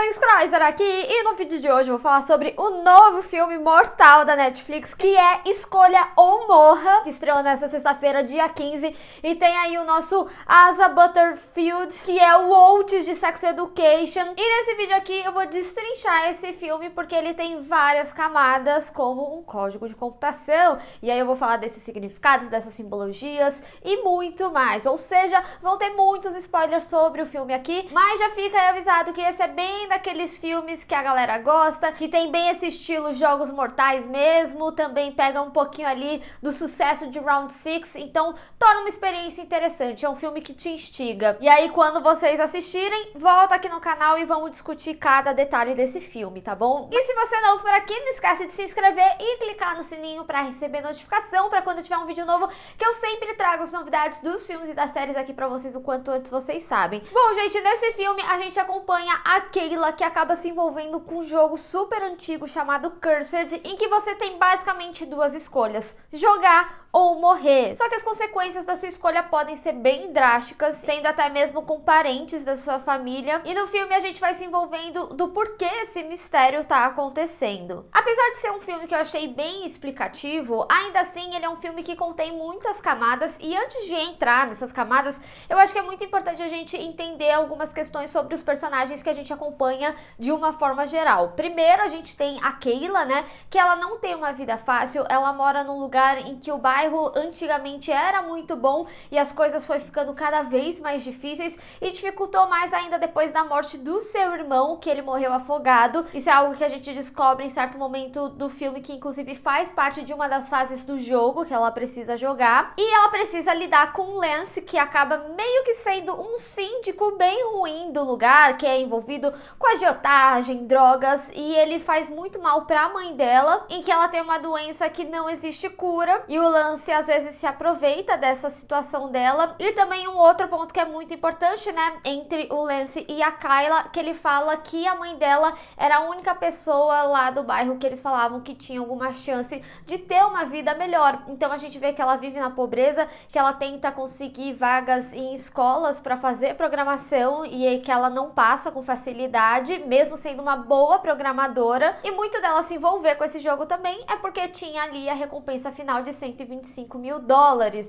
Luiz Kreuzer aqui e no vídeo de hoje eu vou falar sobre o novo filme mortal da Netflix, que é Escolha ou Morra, que estreou nesta sexta-feira, dia 15, e tem aí o nosso Asa Butterfield, que é o Oates de Sex Education. E nesse vídeo aqui eu vou destrinchar esse filme porque ele tem várias camadas, como um código de computação, e aí eu vou falar desses significados, dessas simbologias e muito mais. Ou seja, vão ter muitos spoilers sobre o filme aqui, mas já fica aí avisado que esse é bem daqueles filmes que a galera gosta, que tem bem esse estilo Jogos Mortais mesmo, também pega um pouquinho ali do sucesso de Round 6, então torna uma experiência interessante, é um filme que te instiga. E aí quando vocês assistirem, volta aqui no canal e vamos discutir cada detalhe desse filme, tá bom? E se você é novo por aqui, não esquece de se inscrever e clicar no sininho para receber notificação para quando tiver um vídeo novo, que eu sempre trago as novidades dos filmes e das séries aqui para vocês o quanto antes vocês sabem. Bom, gente, nesse filme a gente acompanha a Kayla, que acaba se envolvendo com um jogo super antigo chamado Cursed, em que você tem basicamente duas escolhas: jogar ou morrer. Só que as consequências da sua escolha podem ser bem drásticas, sendo até mesmo com parentes da sua família. E no filme a gente vai se envolvendo do porquê esse mistério tá acontecendo. Apesar de ser um filme que eu achei bem explicativo, ainda assim ele é um filme que contém muitas camadas, e antes de entrar nessas camadas, eu acho que é muito importante a gente entender algumas questões sobre os personagens que a gente acompanha de uma forma geral. Primeiro, a gente tem a Kayla, né, que ela não tem uma vida fácil, ela mora num lugar em que o bairro antigamente era muito bom e as coisas foi ficando cada vez mais difíceis, e dificultou mais ainda depois da morte do seu irmão, que ele morreu afogado. Isso é algo que a gente descobre em certo momento do filme, que inclusive faz parte de uma das fases do jogo que ela precisa jogar. E ela precisa lidar com o Lance, que acaba meio que sendo um síndico bem ruim do lugar, que é envolvido com agiotagem, drogas, e ele faz muito mal para a mãe dela, em que ela tem uma doença que não existe cura, e o Lance às vezes se aproveita dessa situação dela. E também um outro ponto que é muito importante, né, entre o Lance e a Kayla, que ele fala que a mãe dela era a única pessoa lá do bairro que eles falavam que tinha alguma chance de ter uma vida melhor. Então a gente vê que ela vive na pobreza, que ela tenta conseguir vagas em escolas para fazer programação e que ela não passa com facilidade, mesmo sendo uma boa programadora. E muito dela se envolver com esse jogo também é porque tinha ali a recompensa final de $125 mil,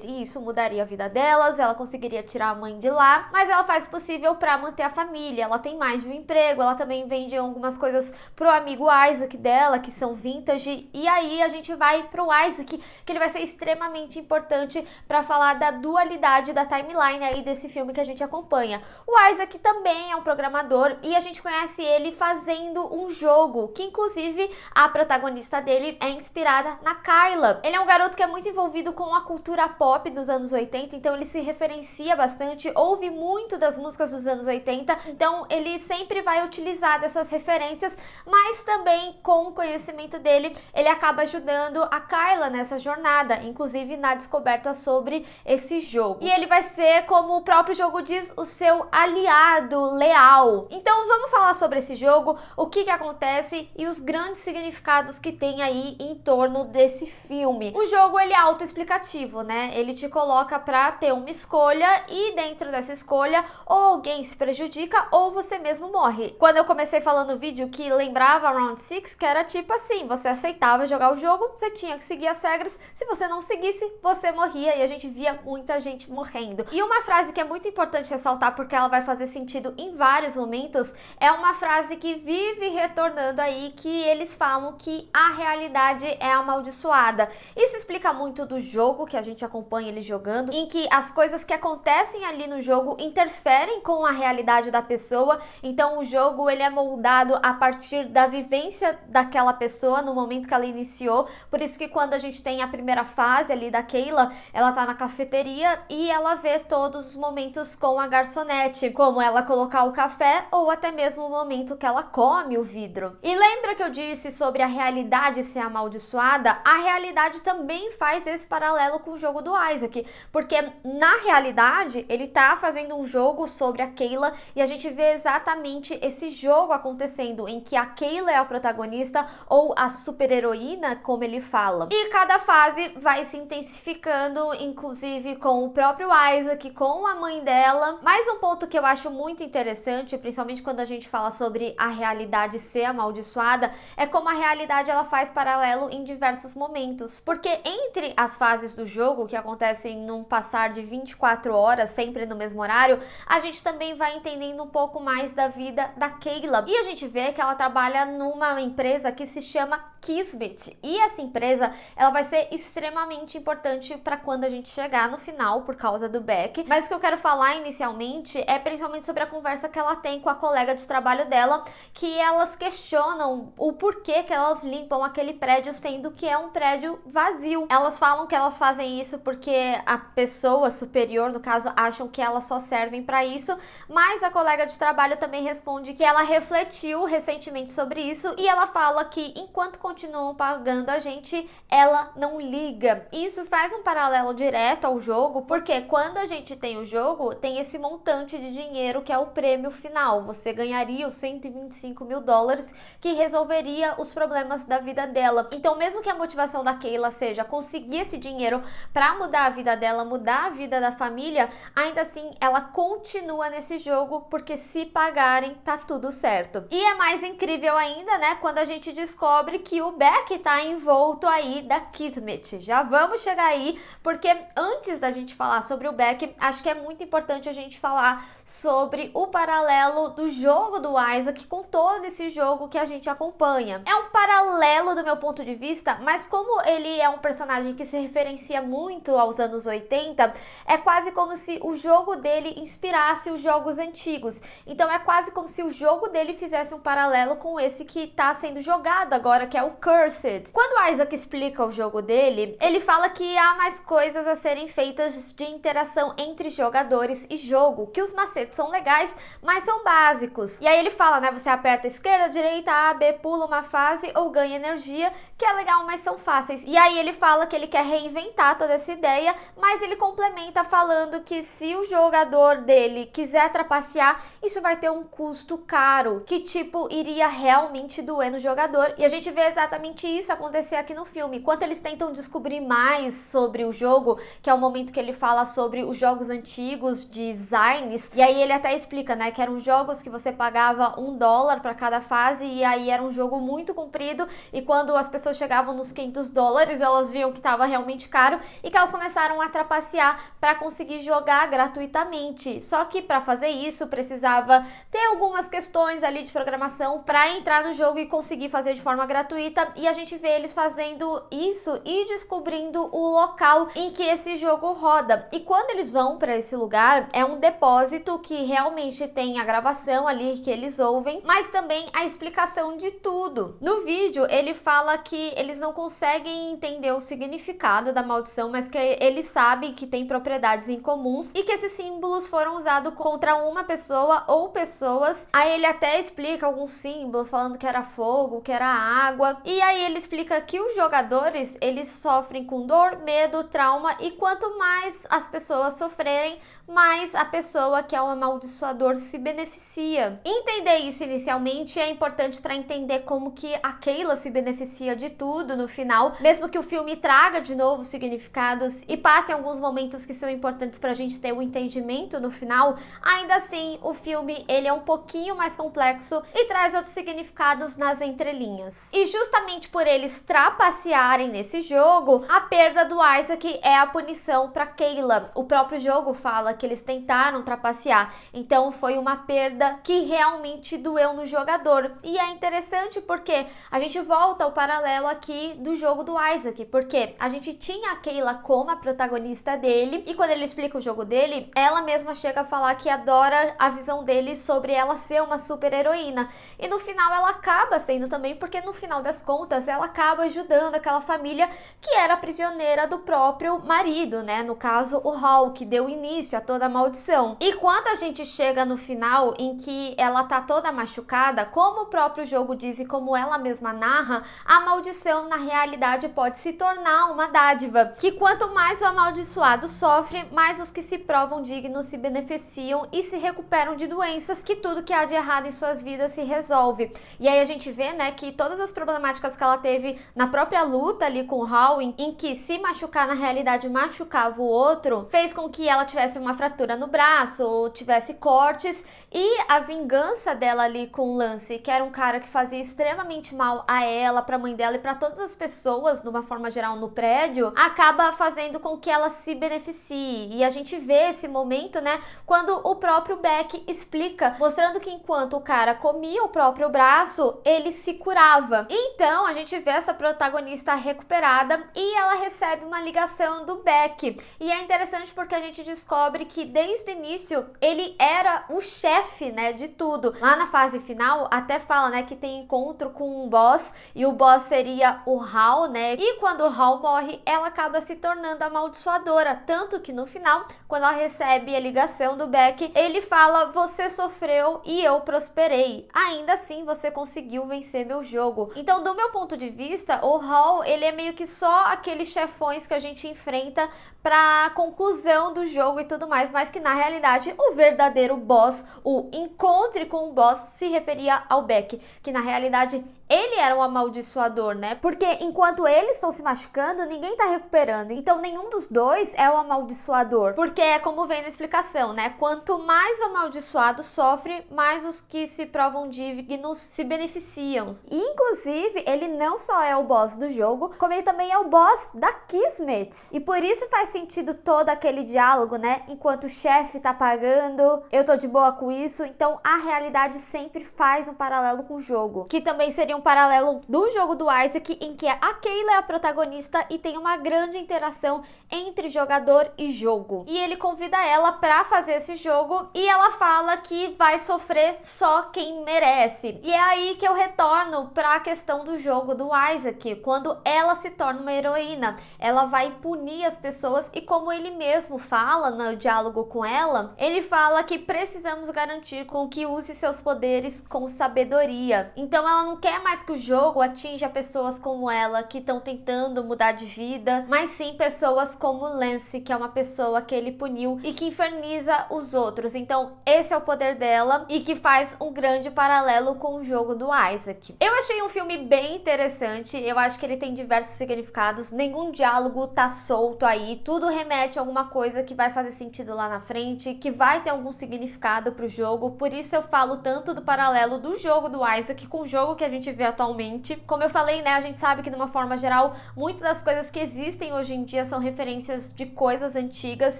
e isso mudaria a vida delas, ela conseguiria tirar a mãe de lá, mas ela faz o possível para manter a família. Ela tem mais de um emprego, ela também vende algumas coisas pro amigo Isaac dela, que são vintage, e aí a gente vai pro Isaac, que ele vai ser extremamente importante para falar da dualidade da timeline aí desse filme que a gente acompanha. O Isaac também é um programador, e a gente conhece ele fazendo um jogo, que inclusive a protagonista dele é inspirada na Kayla. Ele é um garoto que é muito envolvido com a cultura pop dos anos 80, então ele se referencia bastante, ouve muito das músicas dos anos 80, então ele sempre vai utilizar dessas referências, mas também com o conhecimento dele, ele acaba ajudando a Kayla nessa jornada, inclusive na descoberta sobre esse jogo. E ele vai ser, como o próprio jogo diz, o seu aliado leal. Então vamos falar sobre esse jogo, o que acontece e os grandes significados que tem aí em torno desse filme. O jogo, ele é autoexplicativo, né? Ele te coloca pra ter uma escolha, e dentro dessa escolha ou alguém se prejudica ou você mesmo morre. Quando eu comecei falando no vídeo que lembrava Round 6, que era tipo assim, você aceitava jogar o jogo, você tinha que seguir as regras, se você não seguisse, você morria, e a gente via muita gente morrendo. E uma frase que é muito importante ressaltar, porque ela vai fazer sentido em vários momentos, é uma frase que vive retornando aí, que eles falam que a realidade é amaldiçoada. Isso explica muito do jogo que a gente acompanha ele jogando, em que as coisas que acontecem ali no jogo interferem com a realidade da pessoa. Então o jogo, ele é moldado a partir da vivência daquela pessoa no momento que ela iniciou. Por isso que quando a gente tem a primeira fase ali da Kayla, ela tá na cafeteria e ela vê todos os momentos com a garçonete, como ela colocar o café ou até mesmo o momento que ela come o vidro. E lembra que eu disse sobre a realidade ser amaldiçoada? A realidade também faz faz esse paralelo com o jogo do Isaac, porque na realidade ele tá fazendo um jogo sobre a Kayla e a gente vê exatamente esse jogo acontecendo em que a Kayla é a protagonista ou a super-heroína, como ele fala. E cada fase vai se intensificando, inclusive com o próprio Isaac, com a mãe dela. Mais um ponto que eu acho muito interessante, principalmente quando a gente fala sobre a realidade ser amaldiçoada, é como a realidade ela faz paralelo em diversos momentos. Porque entre as fases do jogo, que acontecem num passar de 24 horas, sempre no mesmo horário, a gente também vai entendendo um pouco mais da vida da Kayla. E a gente vê que ela trabalha numa empresa que se chama Kismet. E essa empresa, ela vai ser extremamente importante para quando a gente chegar no final, por causa do Beck. Mas o que eu quero falar inicialmente é principalmente sobre a conversa que ela tem com a colega de trabalho dela, que elas questionam o porquê que elas limpam aquele prédio, sendo que é um prédio vazio. Elas falam que elas fazem isso porque a pessoa superior, no caso, acham que elas só servem para isso, mas a colega de trabalho também responde que ela refletiu recentemente sobre isso e ela fala que enquanto continuam pagando a gente, ela não liga. Isso faz um paralelo direto ao jogo, porque quando a gente tem o jogo, tem esse montante de dinheiro que é o prêmio final. Você ganharia os 125 mil dólares que resolveria os problemas da vida dela. Então, mesmo que a motivação da Kayla seja conseguir esse dinheiro para mudar a vida dela, mudar a vida da família, ainda assim ela continua nesse jogo, porque se pagarem, tá tudo certo. E é mais incrível ainda, né, quando a gente descobre que o Beck tá envolto aí da Kismet. Já vamos chegar aí, porque antes da gente falar sobre o Beck, acho que é muito importante a gente falar sobre o paralelo do jogo do Isaac com todo esse jogo que a gente acompanha. É um paralelo do meu ponto de vista, mas como ele é um personagem que se referencia muito aos anos 80, é quase como se o jogo dele inspirasse os jogos antigos. Então é quase como se o jogo dele fizesse um paralelo com esse que tá sendo jogado agora, que é o Cursed. Quando o Isaac explica o jogo dele, ele fala que há mais coisas a serem feitas de interação entre jogadores e jogo, que os macetes são legais, mas são básicos. E aí ele fala, né, você aperta esquerda, direita, A, B, pula uma fase ou ganha energia, que é legal, mas são fáceis. E aí ele fala que ele quer reinventar toda essa ideia, mas ele complementa falando que se o jogador dele quiser trapacear, isso vai ter um custo caro, que tipo, iria realmente doer no jogador. E a gente vê exatamente isso acontecer aqui no filme. Enquanto eles tentam descobrir mais sobre o jogo, que é o momento que ele fala sobre os jogos antigos, designs, e aí ele até explica, né, que eram jogos que você pagava $1 para cada fase, e aí era um jogo muito comprido, e quando as pessoas chegavam nos $500, elas viam que estava realmente caro, e que elas começaram a trapacear para conseguir jogar gratuitamente. Só que para fazer isso, precisava ter algumas questões ali de programação para entrar no jogo e conseguir fazer de forma gratuita, e a gente vê eles fazendo isso e descobrindo o local em que esse jogo roda. E quando eles vão para esse lugar, é um depósito que realmente tem a gravação ali que eles ouvem, mas também a explicação de tudo. No vídeo, ele fala que eles não conseguem entender o significado da maldição, mas que eles sabem que tem propriedades incomuns e que esses símbolos foram usados contra uma pessoa ou pessoas. Aí ele até explica alguns símbolos, falando que era fogo, que era água. E aí ele explica que os jogadores, eles sofrem com dor, medo, trauma, e quanto mais as pessoas sofrerem, mais a pessoa que é um amaldiçoador se beneficia. Entender isso inicialmente é importante para entender como que a Kayla se beneficia de tudo no final, mesmo que o filme traga de novo significados e passe alguns momentos que são importantes para a gente ter o entendimento no final. Ainda assim, o filme ele é um pouquinho mais complexo e traz outros significados nas entrelinhas. E justamente por eles trapacearem nesse jogo, a perda do Isaac é a punição para Kayla. O próprio jogo fala que eles tentaram trapacear, então foi uma perda que realmente doeu no jogador. E é interessante porque a gente volta ao paralelo aqui do jogo do Isaac, porque a gente tinha a Kayla como a protagonista dele, e quando ele explica o jogo dele, ela mesma chega a falar que adora a visão dele sobre ela ser uma super heroína, e no final ela acaba sendo também, porque no final das contas ela acaba ajudando aquela família que era prisioneira do próprio marido, né, no caso o Hall, que deu início a toda a maldição. E quando a gente chega no final, em que ela tá toda machucada, como o próprio jogo diz e como ela mesma narra, a maldição na realidade pode se tornar uma dádiva, que quanto mais o amaldiçoado sofre, mais os que se provam dignos se beneficiam e se recuperam de doenças, que tudo que há de errado em suas vidas se resolve. E aí a gente vê, né, que todas as problemáticas que ela teve na própria luta ali com o Hall, em que se machucar na realidade machucava o outro, fez com que ela tivesse uma fratura no braço, ou tivesse cortes, e a vingança dela ali com o Lance, que era um cara que fazia extremamente mal a ela, pra mãe dela e pra todas as pessoas, de uma forma geral, no prédio, acaba fazendo com que ela se beneficie. E a gente vê esse momento, né, quando o próprio Beck explica, mostrando que enquanto o cara comia o próprio braço, ele se curava. Então a gente vê essa protagonista recuperada e ela recebe uma ligação do Beck. E é interessante porque a gente descobre que desde o início ele era o chefe, né, de tudo. Lá na fase final até fala, né, que tem encontro com um boss, e o boss seria o Hall, né? E quando o Hall morre, ela acaba se tornando amaldiçoadora, tanto que no final, quando ela recebe a ligação do Beck, ele fala: você sofreu e eu prosperei. Ainda assim, você conseguiu vencer meu jogo. Então, do meu ponto de vista, o Hall, ele é meio que só aqueles chefões que a gente enfrenta pra conclusão do jogo e tudo mais, mas que na realidade o verdadeiro boss, o encontre com o boss, se referia ao Beck, que na realidade ele era um amaldiçoador, né? Porque enquanto eles estão se machucando, ninguém tá recuperando. Então nenhum dos dois é o amaldiçoador. Porque é como vem na explicação, né? Quanto mais o amaldiçoado sofre, mais os que se provam dignos se beneficiam. E, inclusive, ele não só é o boss do jogo, como ele também é o boss da Kismet. E por isso faz sentido todo aquele diálogo, né? Enquanto o chefe tá pagando, eu tô de boa com isso. Então a realidade sempre faz um paralelo com o jogo. Que também seria um paralelo do jogo do Isaac, em que a Kayla é a protagonista e tem uma grande interação entre jogador e jogo. E ele convida ela pra fazer esse jogo e ela fala que vai sofrer só quem merece. E é aí que eu retorno pra questão do jogo do Isaac, quando ela se torna uma heroína. Ela vai punir as pessoas e, como ele mesmo fala no diálogo com ela, ele fala que precisamos garantir com que use seus poderes com sabedoria. Então ela não quer mais que o jogo atinja pessoas como ela, que estão tentando mudar de vida, mas sim pessoas como Lance, que é uma pessoa que ele puniu e que inferniza os outros. Então esse é o poder dela e que faz um grande paralelo com o jogo do Isaac. Eu achei um filme bem interessante, eu acho que ele tem diversos significados, nenhum diálogo tá solto aí, tudo remete a alguma coisa que vai fazer sentido lá na frente, que vai ter algum significado pro jogo. Por isso eu falo tanto do paralelo do jogo do Isaac com o jogo que a gente vê atualmente. Como eu falei, né, a gente sabe que de uma forma geral, muitas das coisas que existem hoje em dia são referências de coisas antigas,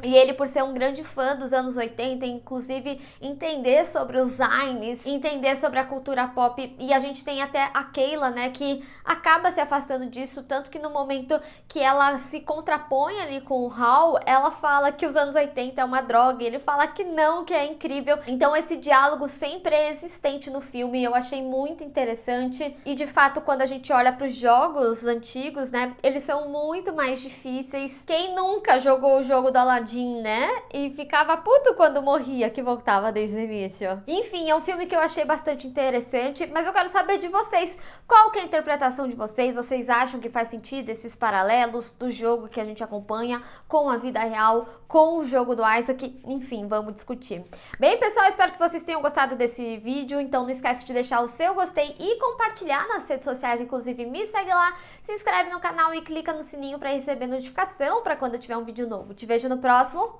e ele, por ser um grande fã dos anos 80, inclusive entender sobre os zines, entender sobre a cultura pop, e a gente tem até a Kayla, né, que acaba se afastando disso, tanto que no momento que ela se contrapõe ali com o Hall, ela fala que os anos 80 é uma droga, e ele fala que não, que é incrível. Então esse diálogo sempre é existente no filme, eu achei muito interessante. E de fato, quando a gente olha para os jogos antigos, né, eles são muito mais difíceis. Quem nunca jogou o jogo do Aladdin, né, e ficava puto quando morria, que voltava desde o início. Enfim, é um filme que eu achei bastante interessante, mas eu quero saber de vocês, qual que é a interpretação de vocês? Vocês acham que faz sentido esses paralelos do jogo que a gente acompanha com a vida real, com o jogo do Isaac? Enfim, vamos discutir. Bem, pessoal, espero que vocês tenham gostado desse vídeo, então não esquece de deixar o seu gostei e compartilhar nas redes sociais, inclusive me segue lá, se inscreve no canal e clica no sininho para receber notificação para quando eu tiver um vídeo novo. Te vejo no próximo.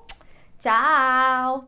Tchau!